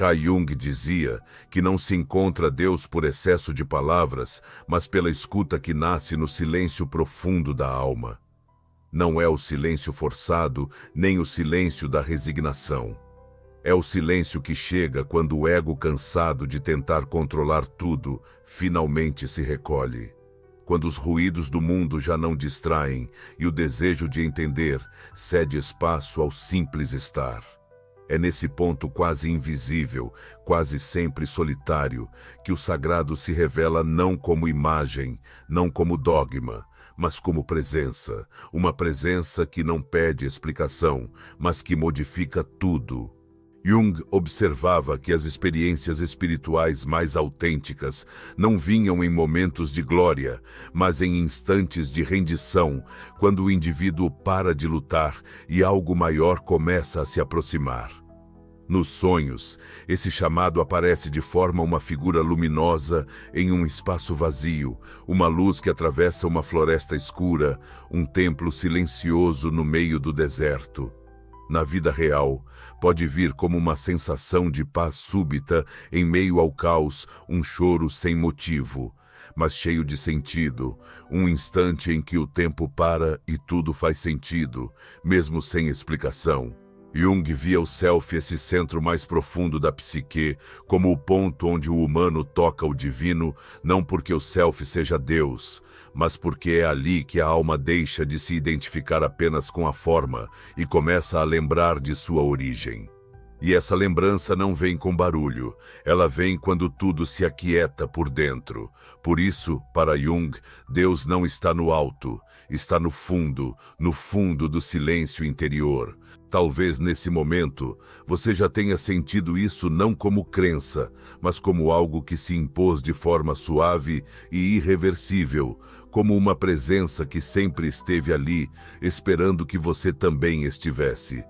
Carl Jung dizia que não se encontra Deus por excesso de palavras, mas pela escuta que nasce no silêncio profundo da alma. Não é o silêncio forçado, nem o silêncio da resignação. É o silêncio que chega quando o ego, cansado de tentar controlar tudo, finalmente se recolhe. Quando os ruídos do mundo já não distraem e o desejo de entender cede espaço ao simples estar. É nesse ponto quase invisível, quase sempre solitário, que o sagrado se revela não como imagem, não como dogma, mas como presença. Uma presença que não pede explicação, mas que modifica tudo. Jung observava que as experiências espirituais mais autênticas não vinham em momentos de glória, mas em instantes de rendição, quando o indivíduo para de lutar e algo maior começa a se aproximar. Nos sonhos, esse chamado aparece de forma uma figura luminosa em um espaço vazio, uma luz que atravessa uma floresta escura, um templo silencioso no meio do deserto. Na vida real, pode vir como uma sensação de paz súbita em meio ao caos, um choro sem motivo, mas cheio de sentido, um instante em que o tempo para e tudo faz sentido, mesmo sem explicação. Jung via o self, esse centro mais profundo da psique, como o ponto onde o humano toca o divino, não porque o self seja Deus, mas porque é ali que a alma deixa de se identificar apenas com a forma e começa a lembrar de sua origem. E essa lembrança não vem com barulho, ela vem quando tudo se aquieta por dentro. Por isso, para Jung, Deus não está no alto, está no fundo do silêncio interior. Talvez nesse momento você já tenha sentido isso não como crença, mas como algo que se impôs de forma suave e irreversível, como uma presença que sempre esteve ali, esperando que você também estivesse.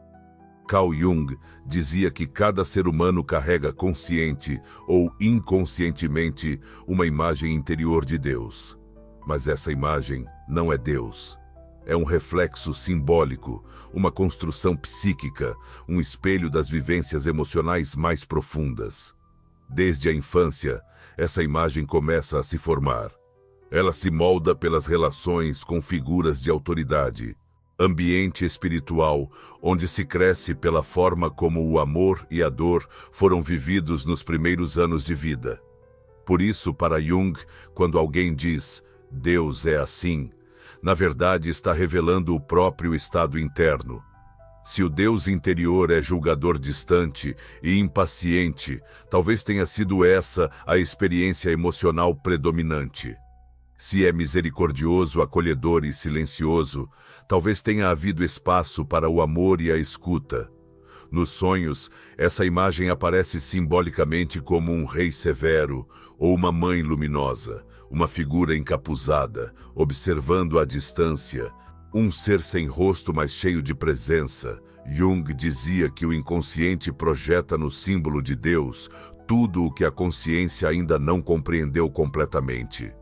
Carl Jung dizia que cada ser humano carrega consciente ou inconscientemente uma imagem interior de Deus. Mas essa imagem não é Deus. É um reflexo simbólico, uma construção psíquica, um espelho das vivências emocionais mais profundas. Desde a infância, essa imagem começa a se formar. Ela se molda pelas relações com figuras de autoridade, ambiente espiritual, onde se cresce pela forma como o amor e a dor foram vividos nos primeiros anos de vida. Por isso, para Jung, quando alguém diz "Deus é assim", na verdade está revelando o próprio estado interno. Se o Deus interior é julgador distante e impaciente, talvez tenha sido essa a experiência emocional predominante. Se é misericordioso, acolhedor e silencioso, talvez tenha havido espaço para o amor e a escuta. Nos sonhos, essa imagem aparece simbolicamente como um rei severo ou uma mãe luminosa, uma figura encapuzada, observando à distância, um ser sem rosto mas cheio de presença. Jung dizia que o inconsciente projeta no símbolo de Deus tudo o que a consciência ainda não compreendeu completamente.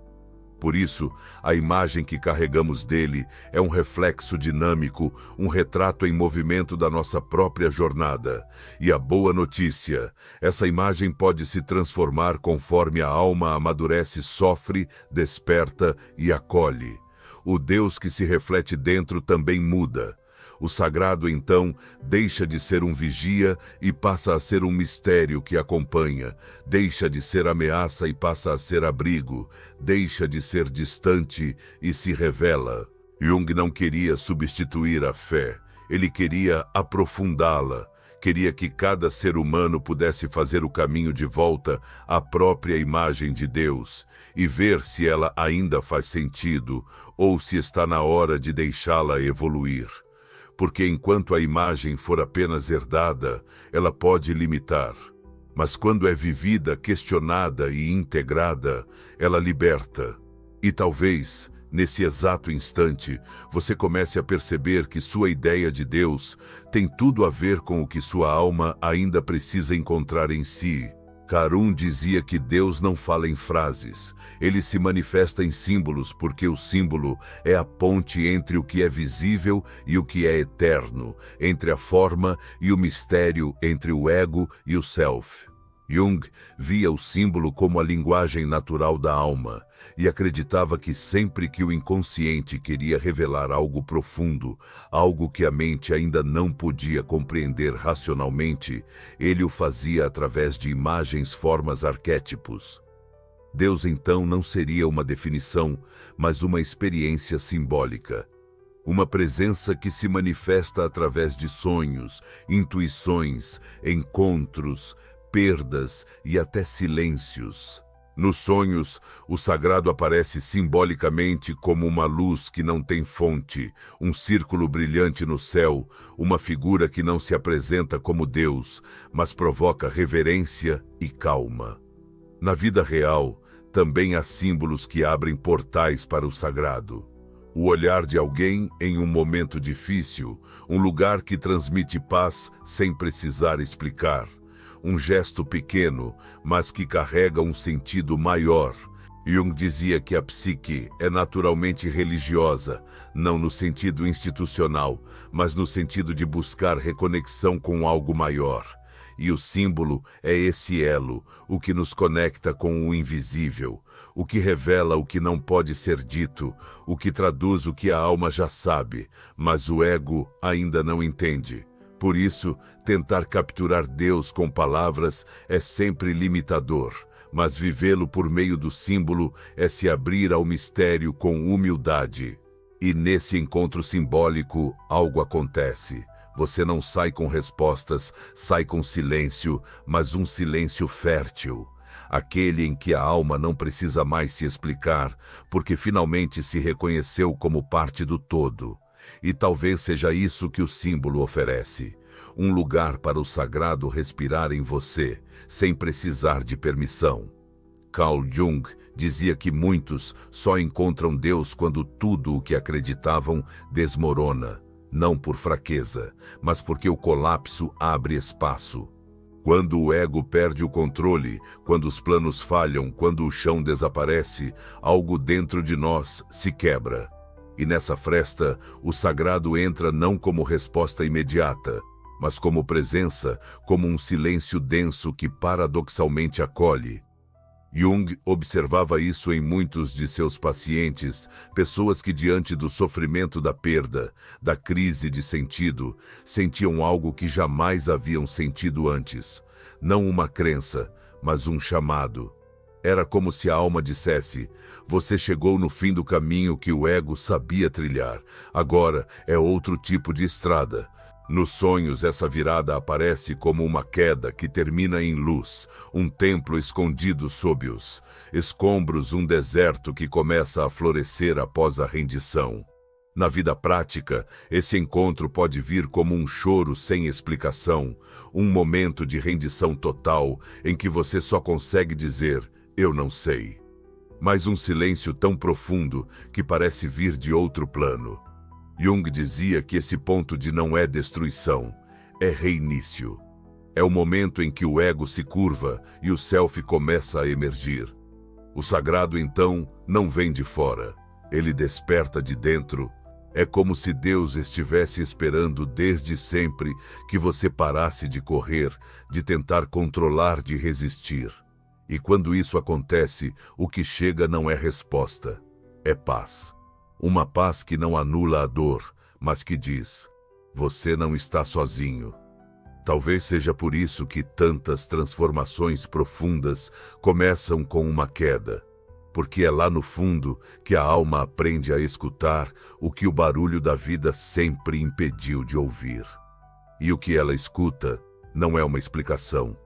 Por isso, a imagem que carregamos dele é um reflexo dinâmico, um retrato em movimento da nossa própria jornada. E a boa notícia, essa imagem pode se transformar conforme a alma amadurece, sofre, desperta e acolhe. O Deus que se reflete dentro também muda. O sagrado, então, deixa de ser um vigia e passa a ser um mistério que acompanha. Deixa de ser ameaça e passa a ser abrigo. Deixa de ser distante e se revela. Jung não queria substituir a fé. Ele queria aprofundá-la. Queria que cada ser humano pudesse fazer o caminho de volta à própria imagem de Deus e ver se ela ainda faz sentido ou se está na hora de deixá-la evoluir. Porque enquanto a imagem for apenas herdada, ela pode limitar. Mas quando é vivida, questionada e integrada, ela liberta. E talvez, nesse exato instante, você comece a perceber que sua ideia de Deus tem tudo a ver com o que sua alma ainda precisa encontrar em si. Carl Jung dizia que Deus não fala em frases, ele se manifesta em símbolos porque o símbolo é a ponte entre o que é visível e o que é eterno, entre a forma e o mistério, entre o ego e o self. Jung via o símbolo como a linguagem natural da alma e acreditava que sempre que o inconsciente queria revelar algo profundo, algo que a mente ainda não podia compreender racionalmente, ele o fazia através de imagens, formas, arquétipos. Deus então não seria uma definição, mas uma experiência simbólica. Uma presença que se manifesta através de sonhos, intuições, encontros, perdas e até silêncios. Nos sonhos, o sagrado aparece simbolicamente como uma luz que não tem fonte, um círculo brilhante no céu, uma figura que não se apresenta como Deus, mas provoca reverência e calma. Na vida real, também há símbolos que abrem portais para o sagrado. O olhar de alguém em um momento difícil, um lugar que transmite paz sem precisar explicar. Um gesto pequeno, mas que carrega um sentido maior. Jung dizia que a psique é naturalmente religiosa, não no sentido institucional, mas no sentido de buscar reconexão com algo maior. E o símbolo é esse elo, o que nos conecta com o invisível, o que revela o que não pode ser dito, o que traduz o que a alma já sabe, mas o ego ainda não entende. Por isso, tentar capturar Deus com palavras é sempre limitador, mas vivê-lo por meio do símbolo é se abrir ao mistério com humildade. E nesse encontro simbólico, algo acontece. Você não sai com respostas, sai com silêncio, mas um silêncio fértil. Aquele em que a alma não precisa mais se explicar, porque finalmente se reconheceu como parte do todo. E talvez seja isso que o símbolo oferece. Um lugar para o sagrado respirar em você, sem precisar de permissão. Carl Jung dizia que muitos só encontram Deus quando tudo o que acreditavam desmorona. Não por fraqueza, mas porque o colapso abre espaço. Quando o ego perde o controle, quando os planos falham, quando o chão desaparece, algo dentro de nós se quebra. E nessa fresta, o sagrado entra não como resposta imediata, mas como presença, como um silêncio denso que paradoxalmente acolhe. Jung observava isso em muitos de seus pacientes, pessoas que diante do sofrimento da perda, da crise de sentido, sentiam algo que jamais haviam sentido antes. Não uma crença, mas um chamado. Era como se a alma dissesse: você chegou no fim do caminho que o ego sabia trilhar. Agora é outro tipo de estrada. Nos sonhos, essa virada aparece como uma queda que termina em luz, um templo escondido sob os escombros, um deserto que começa a florescer após a rendição. Na vida prática, esse encontro pode vir como um choro sem explicação, um momento de rendição total em que você só consegue dizer: eu não sei. Mas um silêncio tão profundo que parece vir de outro plano. Jung dizia que esse ponto de não é destruição, é reinício. É o momento em que o ego se curva e o self começa a emergir. O sagrado, então, não vem de fora. Ele desperta de dentro. É como se Deus estivesse esperando desde sempre que você parasse de correr, de tentar controlar, de resistir. E quando isso acontece, o que chega não é resposta, é paz. Uma paz que não anula a dor, mas que diz: você não está sozinho. Talvez seja por isso que tantas transformações profundas começam com uma queda, porque é lá no fundo que a alma aprende a escutar o que o barulho da vida sempre impediu de ouvir. E o que ela escuta não é uma explicação,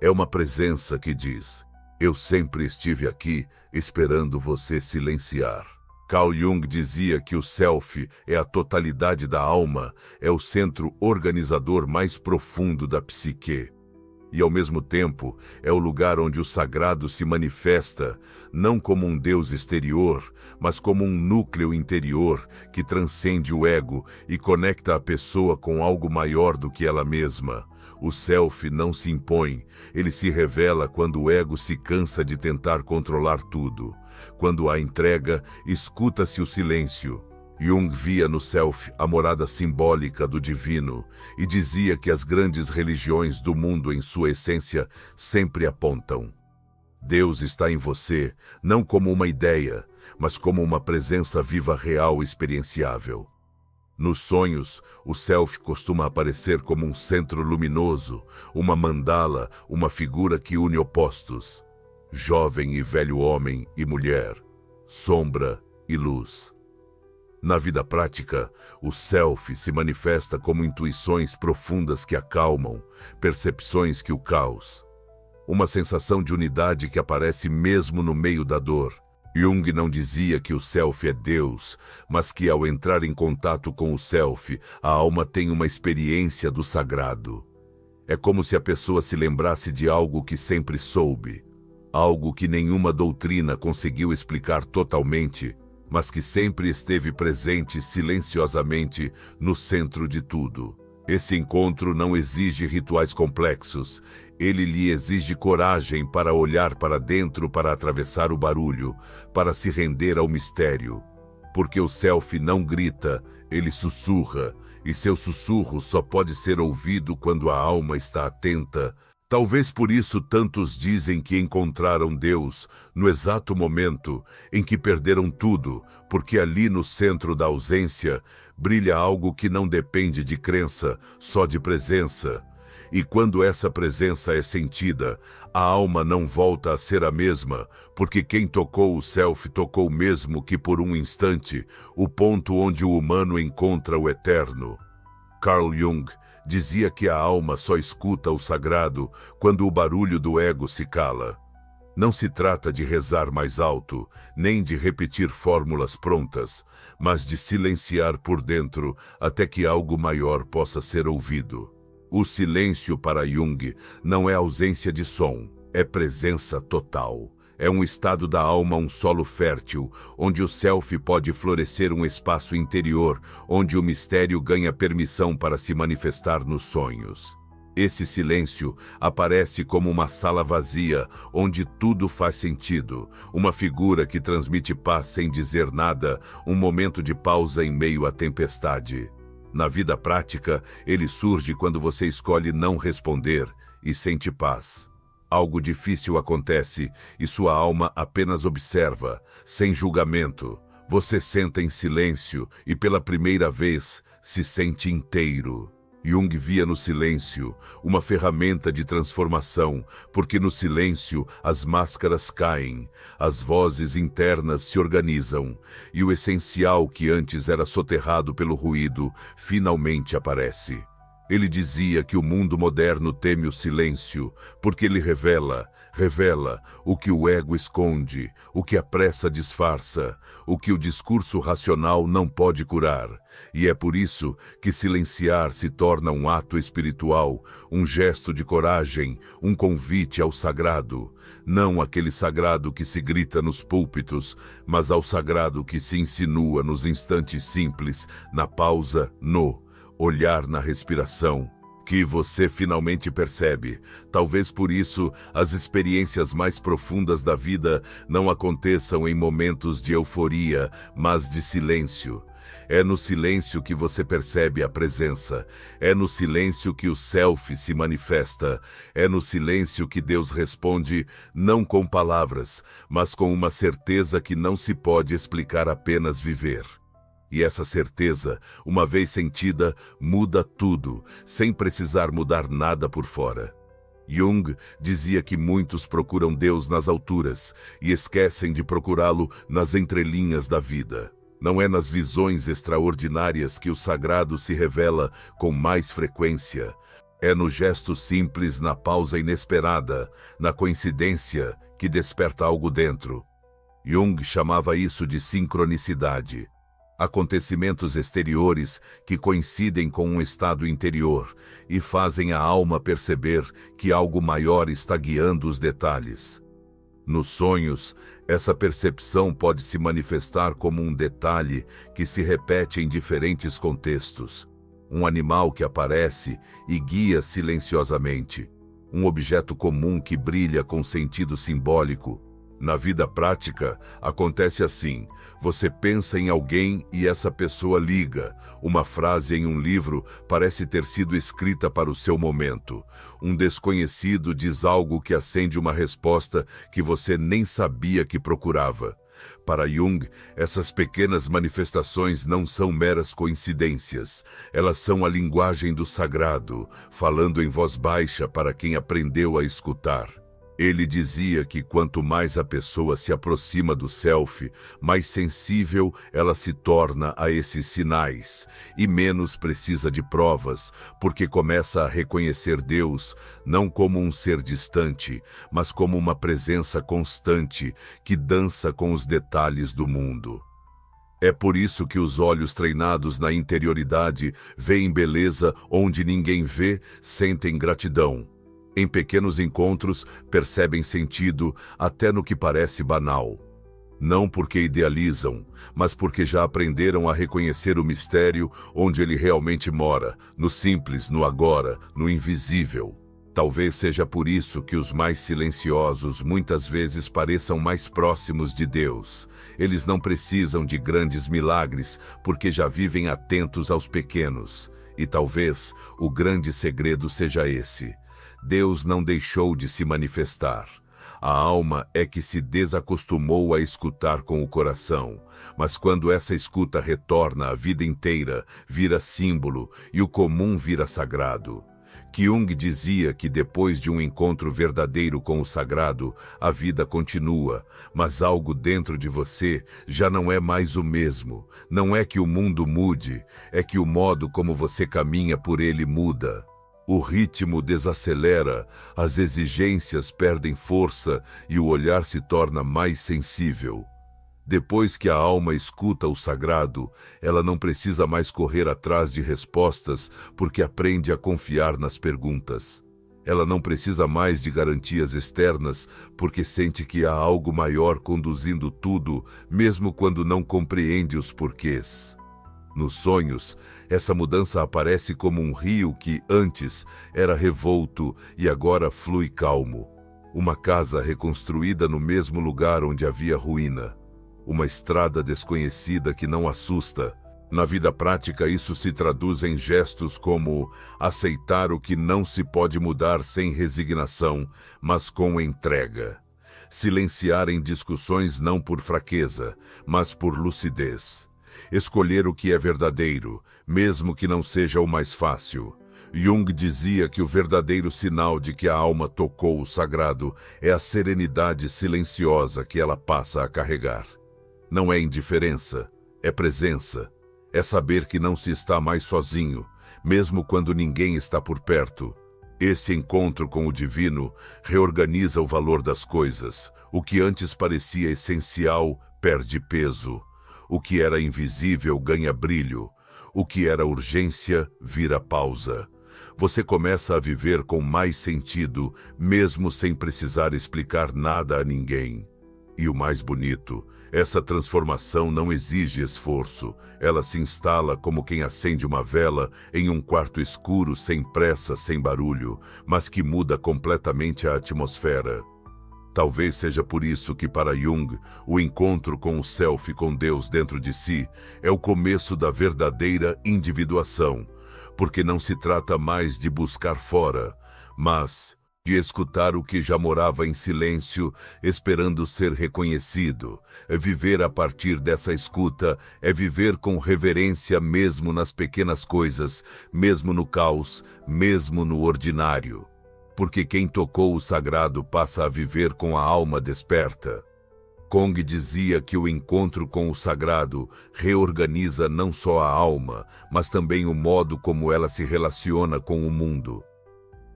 é uma presença que diz: eu sempre estive aqui esperando você silenciar. Carl Jung dizia que o self é a totalidade da alma, é o centro organizador mais profundo da psique. E ao mesmo tempo é o lugar onde o sagrado se manifesta, não como um Deus exterior, mas como um núcleo interior que transcende o ego e conecta a pessoa com algo maior do que ela mesma. O self não se impõe, ele se revela quando o ego se cansa de tentar controlar tudo. Quando há entrega, escuta-se o silêncio. Jung via no self a morada simbólica do divino e dizia que as grandes religiões do mundo em sua essência sempre apontam: Deus está em você, não como uma ideia, mas como uma presença viva real e experienciável. Nos sonhos, o self costuma aparecer como um centro luminoso, uma mandala, uma figura que une opostos: jovem e velho homem e mulher, sombra e luz. Na vida prática, o self se manifesta como intuições profundas que acalmam, percepções que o caos. Uma sensação de unidade que aparece mesmo no meio da dor. Jung não dizia que o self é Deus, mas que ao entrar em contato com o self, a alma tem uma experiência do sagrado. É como se a pessoa se lembrasse de algo que sempre soube, algo que nenhuma doutrina conseguiu explicar totalmente, mas que sempre esteve presente silenciosamente no centro de tudo. Esse encontro não exige rituais complexos, ele lhe exige coragem para olhar para dentro, para atravessar o barulho, para se render ao mistério. Porque o self não grita, ele sussurra, e seu sussurro só pode ser ouvido quando a alma está atenta. Talvez por isso tantos dizem que encontraram Deus no exato momento em que perderam tudo, porque ali no centro da ausência brilha algo que não depende de crença, só de presença. E quando essa presença é sentida, a alma não volta a ser a mesma, porque quem tocou o self tocou mesmo que por um instante, o ponto onde o humano encontra o eterno. Carl Jung dizia que a alma só escuta o sagrado quando o barulho do ego se cala. Não se trata de rezar mais alto, nem de repetir fórmulas prontas, mas de silenciar por dentro até que algo maior possa ser ouvido. O silêncio para Jung não é ausência de som, é presença total. É um estado da alma, um solo fértil, onde o self pode florescer, um espaço interior, onde o mistério ganha permissão para se manifestar nos sonhos. Esse silêncio aparece como uma sala vazia, onde tudo faz sentido, uma figura que transmite paz sem dizer nada, um momento de pausa em meio à tempestade. Na vida prática, ele surge quando você escolhe não responder e sente paz. Algo difícil acontece e sua alma apenas observa, sem julgamento. Você senta em silêncio e pela primeira vez se sente inteiro. Jung via no silêncio uma ferramenta de transformação, porque no silêncio as máscaras caem, as vozes internas se organizam e o essencial que antes era soterrado pelo ruído finalmente aparece. Ele dizia que o mundo moderno teme o silêncio, porque ele revela o que o ego esconde, o que a pressa disfarça, o que o discurso racional não pode curar. E é por isso que silenciar se torna um ato espiritual, um gesto de coragem, um convite ao sagrado. Não aquele sagrado que se grita nos púlpitos, mas ao sagrado que se insinua nos instantes simples, na pausa, no olhar, na respiração, que você finalmente percebe. Talvez por isso as experiências mais profundas da vida não aconteçam em momentos de euforia, mas de silêncio. É no silêncio que você percebe a presença. É no silêncio que o self se manifesta. É no silêncio que Deus responde, não com palavras, mas com uma certeza que não se pode explicar, apenas viver. E essa certeza, uma vez sentida, muda tudo, sem precisar mudar nada por fora. Jung dizia que muitos procuram Deus nas alturas e esquecem de procurá-lo nas entrelinhas da vida. Não é nas visões extraordinárias que o sagrado se revela com mais frequência. É no gesto simples, na pausa inesperada, na coincidência que desperta algo dentro. Jung chamava isso de sincronicidade. Acontecimentos exteriores que coincidem com um estado interior e fazem a alma perceber que algo maior está guiando os detalhes. Nos sonhos, essa percepção pode se manifestar como um detalhe que se repete em diferentes contextos. Um animal que aparece e guia silenciosamente. Um objeto comum que brilha com sentido simbólico. Na vida prática, acontece assim: você pensa em alguém e essa pessoa liga. Uma frase em um livro parece ter sido escrita para o seu momento. Um desconhecido diz algo que acende uma resposta que você nem sabia que procurava. Para Jung, essas pequenas manifestações não são meras coincidências. Elas são a linguagem do sagrado, falando em voz baixa para quem aprendeu a escutar. Ele dizia que quanto mais a pessoa se aproxima do self, mais sensível ela se torna a esses sinais e menos precisa de provas, porque começa a reconhecer Deus não como um ser distante, mas como uma presença constante que dança com os detalhes do mundo. É por isso que os olhos treinados na interioridade veem beleza onde ninguém vê, sentem gratidão. Em pequenos encontros, percebem sentido até no que parece banal. Não porque idealizam, mas porque já aprenderam a reconhecer o mistério onde ele realmente mora, no simples, no agora, no invisível. Talvez seja por isso que os mais silenciosos muitas vezes pareçam mais próximos de Deus. Eles não precisam de grandes milagres, porque já vivem atentos aos pequenos. E talvez o grande segredo seja esse: Deus não deixou de se manifestar. A alma é que se desacostumou a escutar com o coração, mas quando essa escuta retorna a vida inteira, vira símbolo e o comum vira sagrado. Jung dizia que depois de um encontro verdadeiro com o sagrado, a vida continua, mas algo dentro de você já não é mais o mesmo. Não é que o mundo mude, é que o modo como você caminha por ele muda. O ritmo desacelera, as exigências perdem força e o olhar se torna mais sensível. Depois que a alma escuta o sagrado, ela não precisa mais correr atrás de respostas porque aprende a confiar nas perguntas. Ela não precisa mais de garantias externas porque sente que há algo maior conduzindo tudo, mesmo quando não compreende os porquês. Nos sonhos, essa mudança aparece como um rio que, antes, era revolto e agora flui calmo. Uma casa reconstruída no mesmo lugar onde havia ruína. Uma estrada desconhecida que não assusta. Na vida prática, isso se traduz em gestos como aceitar o que não se pode mudar sem resignação, mas com entrega. Silenciar em discussões não por fraqueza, mas por lucidez. Escolher o que é verdadeiro, mesmo que não seja o mais fácil. Jung dizia que o verdadeiro sinal de que a alma tocou o sagrado é a serenidade silenciosa que ela passa a carregar. Não é indiferença, é presença. É saber que não se está mais sozinho, mesmo quando ninguém está por perto. Esse encontro com o divino reorganiza o valor das coisas. O que antes parecia essencial perde peso. O que era invisível ganha brilho. O que era urgência vira pausa. Você começa a viver com mais sentido, mesmo sem precisar explicar nada a ninguém. E o mais bonito, essa transformação não exige esforço. Ela se instala como quem acende uma vela em um quarto escuro, sem pressa, sem barulho, mas que muda completamente a atmosfera. Talvez seja por isso que para Jung, o encontro com o self, com Deus dentro de si, é o começo da verdadeira individuação, porque não se trata mais de buscar fora, mas de escutar o que já morava em silêncio, esperando ser reconhecido. É viver a partir dessa escuta, é viver com reverência mesmo nas pequenas coisas, mesmo no caos, mesmo no ordinário. Porque quem tocou o sagrado passa a viver com a alma desperta. Kong dizia que o encontro com o sagrado reorganiza não só a alma, mas também o modo como ela se relaciona com o mundo.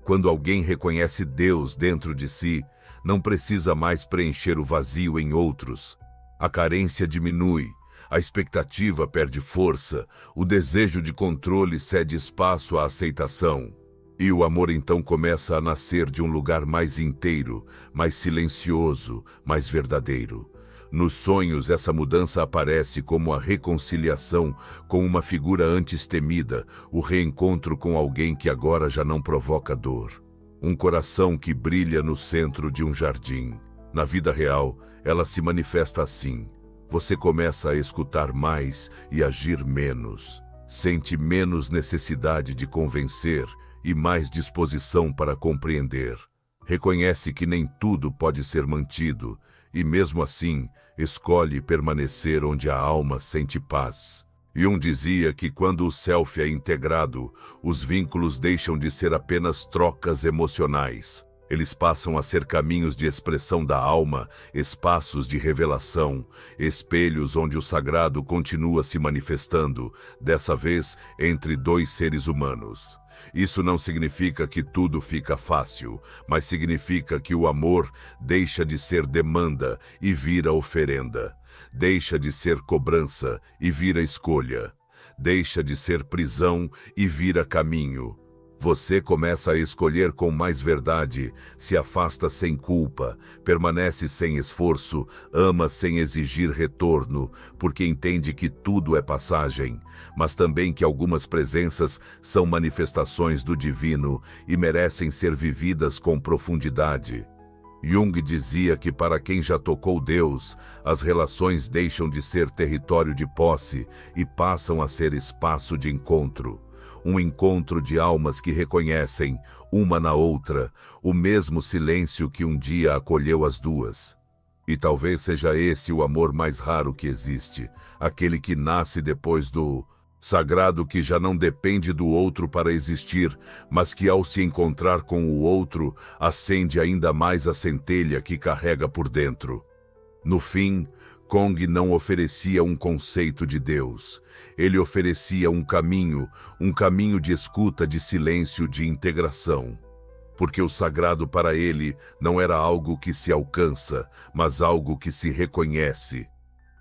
Quando alguém reconhece Deus dentro de si, não precisa mais preencher o vazio em outros. A carência diminui, a expectativa perde força, o desejo de controle cede espaço à aceitação. E o amor então começa a nascer de um lugar mais inteiro, mais silencioso, mais verdadeiro. Nos sonhos, essa mudança aparece como a reconciliação com uma figura antes temida, o reencontro com alguém que agora já não provoca dor. Um coração que brilha no centro de um jardim. Na vida real, ela se manifesta assim. Você começa a escutar mais e agir menos. Sente menos necessidade de convencer e mais disposição para compreender. Reconhece que nem tudo pode ser mantido e, mesmo assim, escolhe permanecer onde a alma sente paz. Jung dizia que quando o self é integrado, os vínculos deixam de ser apenas trocas emocionais. Eles passam a ser caminhos de expressão da alma, espaços de revelação, espelhos onde o sagrado continua se manifestando, dessa vez entre dois seres humanos. Isso não significa que tudo fica fácil, mas significa que o amor deixa de ser demanda e vira oferenda. Deixa de ser cobrança e vira escolha. Deixa de ser prisão e vira caminho. Você começa a escolher com mais verdade, se afasta sem culpa, permanece sem esforço, ama sem exigir retorno, porque entende que tudo é passagem, mas também que algumas presenças são manifestações do divino e merecem ser vividas com profundidade. Jung dizia que para quem já tocou Deus, as relações deixam de ser território de posse e passam a ser espaço de encontro. Um encontro de almas que reconhecem, uma na outra, o mesmo silêncio que um dia acolheu as duas. E talvez seja esse o amor mais raro que existe, aquele que nasce depois do sagrado, que já não depende do outro para existir, mas que ao se encontrar com o outro, acende ainda mais a centelha que carrega por dentro. No fim, Kong não oferecia um conceito de Deus. Ele oferecia um caminho de escuta, de silêncio, de integração. Porque o sagrado para ele não era algo que se alcança, mas algo que se reconhece.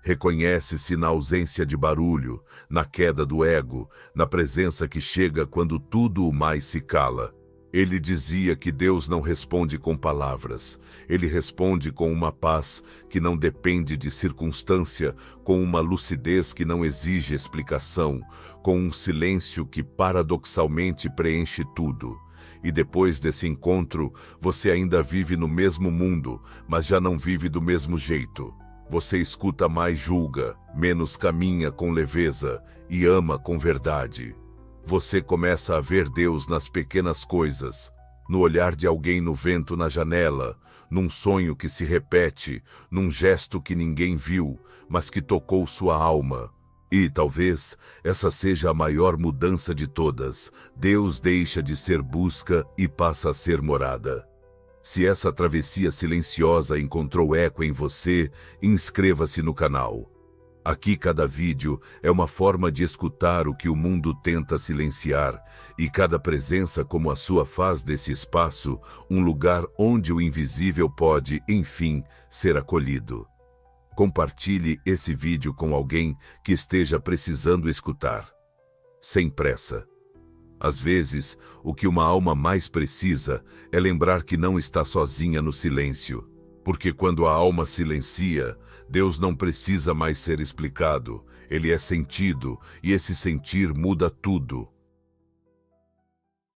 Reconhece-se na ausência de barulho, na queda do ego, na presença que chega quando tudo o mais se cala. Ele dizia que Deus não responde com palavras. Ele responde com uma paz que não depende de circunstância, com uma lucidez que não exige explicação, com um silêncio que paradoxalmente preenche tudo. E depois desse encontro, você ainda vive no mesmo mundo, mas já não vive do mesmo jeito. Você escuta mais, julga, menos caminha com leveza e ama com verdade. Você começa a ver Deus nas pequenas coisas, no olhar de alguém no vento na janela, num sonho que se repete, num gesto que ninguém viu, mas que tocou sua alma. E talvez essa seja a maior mudança de todas. Deus deixa de ser busca e passa a ser morada. Se essa travessia silenciosa encontrou eco em você, inscreva-se no canal. Aqui cada vídeo é uma forma de escutar o que o mundo tenta silenciar, e cada presença como a sua faz desse espaço um lugar onde o invisível pode, enfim, ser acolhido. Compartilhe esse vídeo com alguém que esteja precisando escutar. Sem pressa. Às vezes, o que uma alma mais precisa é lembrar que não está sozinha no silêncio. Porque quando a alma silencia, Deus não precisa mais ser explicado. Ele é sentido, e esse sentir muda tudo.